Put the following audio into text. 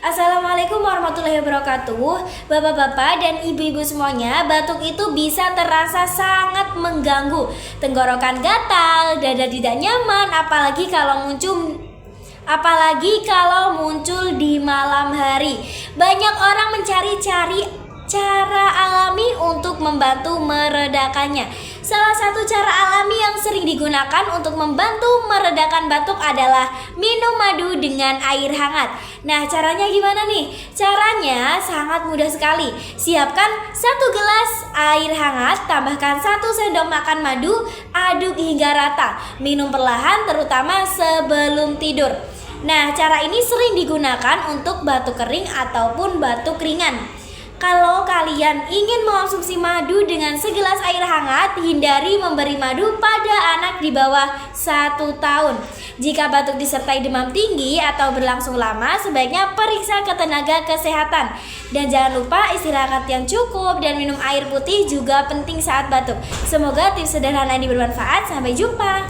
Assalamualaikum warahmatullahi wabarakatuh. Bapak-bapak dan ibu-ibu semuanya, batuk itu bisa terasa sangat mengganggu. Tenggorokan gatal, dada tidak nyaman, apalagi kalau muncul di malam hari. Banyak orang mencari-cari cara alami untuk membantu meredakannya. Salah satu cara alami yang sering digunakan untuk membantu meredakan batuk adalah minum madu dengan air hangat. Nah, caranya gimana nih? Caranya sangat mudah sekali. Siapkan 1 gelas air hangat, tambahkan 1 sendok makan madu, aduk hingga rata. Minum perlahan, terutama sebelum tidur. Nah, cara ini sering digunakan untuk batuk kering ataupun batuk ringan. Kalau kalian ingin mengonsumsi madu dengan segelas air hangat, hindari memberi madu pada anak di bawah 1 tahun. Jika batuk disertai demam tinggi atau berlangsung lama, sebaiknya periksa ke tenaga kesehatan. Dan jangan lupa istirahat yang cukup dan minum air putih juga penting saat batuk. Semoga tips sederhana ini bermanfaat. Sampai jumpa.